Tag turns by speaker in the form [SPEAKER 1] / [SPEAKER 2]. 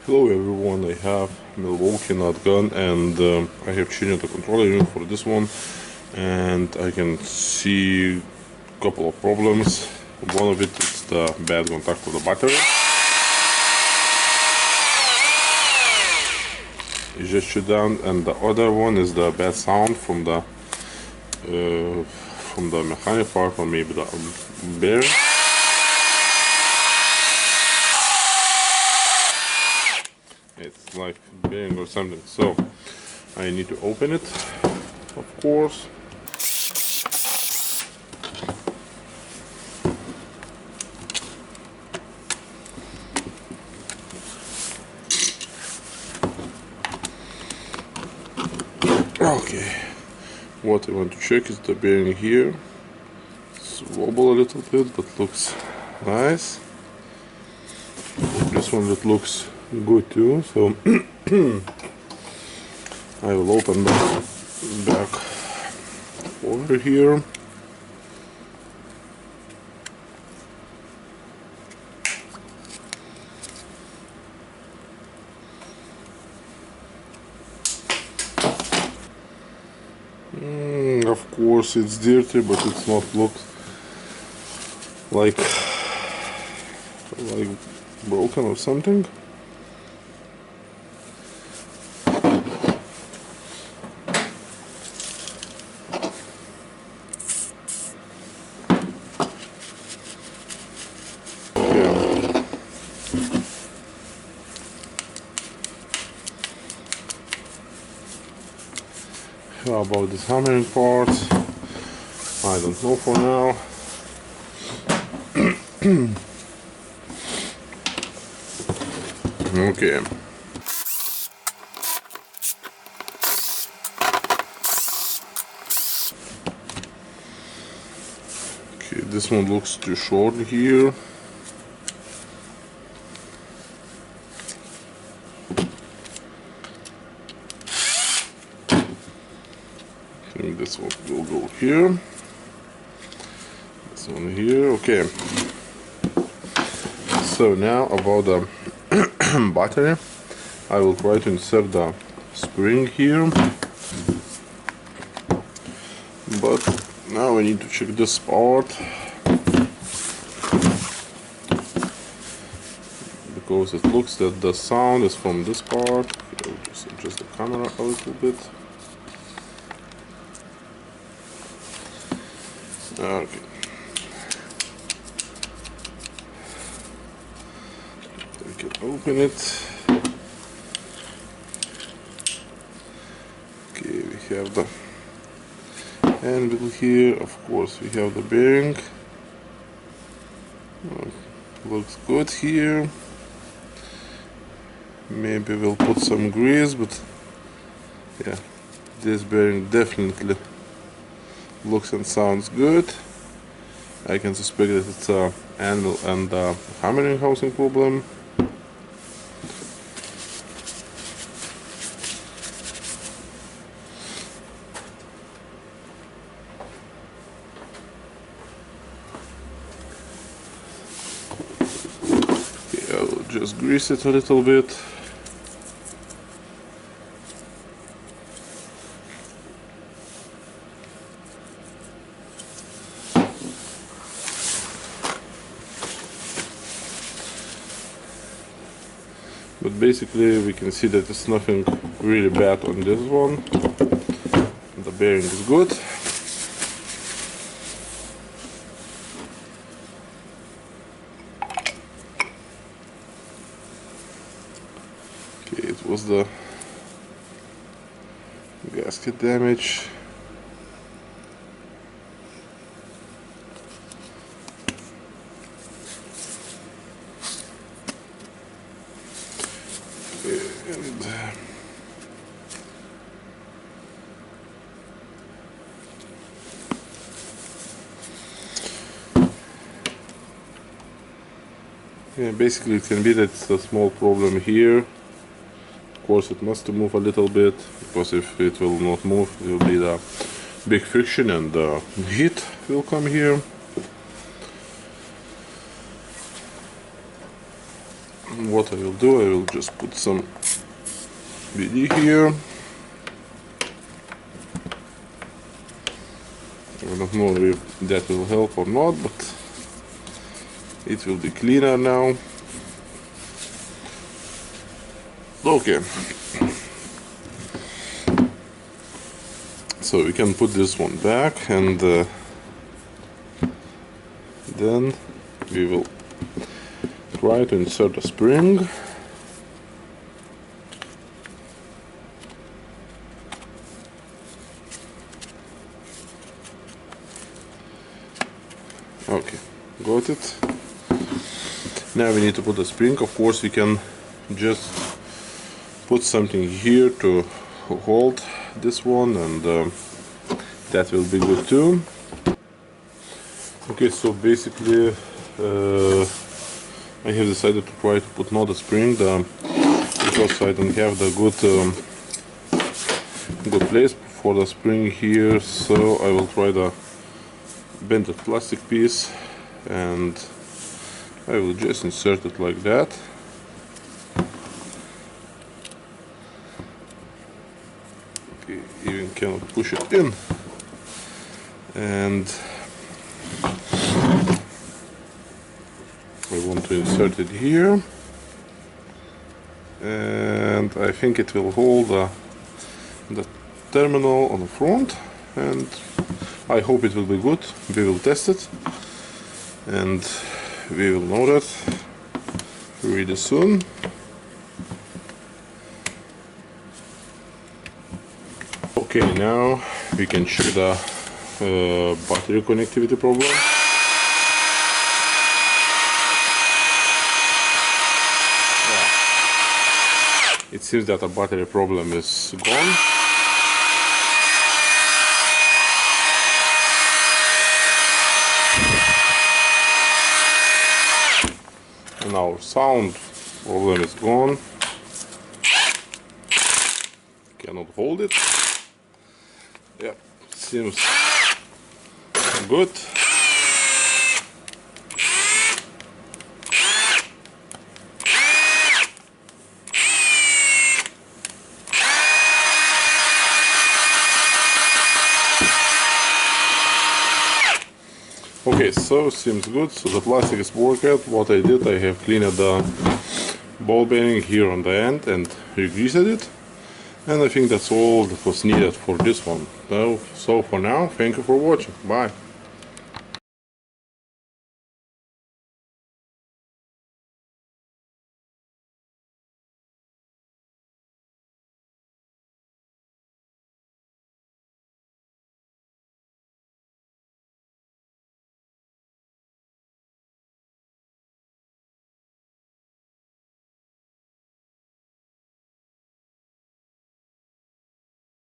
[SPEAKER 1] Hello everyone, I have Milwaukee nut gun and I have changed the controller unit for this one, and I can see a couple of problems. One of it is the bad contact with the battery. It just shut down, and the other one is the bad sound from the mechanic part, or maybe the bearing. It's like bearing or something, so I need to open it, of course. Okay, what I want to check is the bearing here. It's wobble a little bit, but looks nice. This one, that looks good too, so I will open the back over here. Of course it's dirty, but it's not look like broken or something. How about this hammering part? I don't know for now. Okay. Okay, this one looks too short here. I think this one will go here. This one here. Okay. So now about the battery, I will try to insert the spring here, but now I need to check this part, because it looks that the sound is from this part. I'll just adjust the camera a little bit. Okay. We can open it. Okay, we have the anvil here. Of course, we have the bearing. Looks good here. Maybe we'll put some grease, but yeah, this bearing definitely looks and sounds good. I can suspect that it's a anvil and hammering housing problem. Okay, I will just grease it a little bit. But basically we can see that there's nothing really bad on this one. The bearing is good. Okay, it was the gasket damage. And yeah, basically it can be that it's a small problem here. Of course it must move a little bit, because if it will not move, it will be the big friction and heat will come here. what I will do, I will just put some BD here. I don't know if that will help or not, but it will be cleaner now. Okay, so we can put this one back, and then we will try to insert a spring. Okay, got it. Now we need to put a spring. Of course, we can just put something here to hold this one, and that will be good too. Okay, so basically I have decided to try to put not a spring because I don't have the good place for the spring here, so I will try the bent plastic piece, and I will just insert it like that. Okay, even cannot push it in, and I want to insert it here, and I think it will hold the terminal on the front, and I hope it will be good. We will test it, and we will know that really soon. Okay, now we can check the battery connectivity problem. It seems that the battery problem is gone. And our sound problem is gone. Cannot hold it. Yeah, seems good. Okay, so seems good. So the plastic is worked out. What I did, I have cleaned the ball bearing here on the end and re-greased it. And I think that's all that was needed for this one. So for now, thank you for watching. Bye.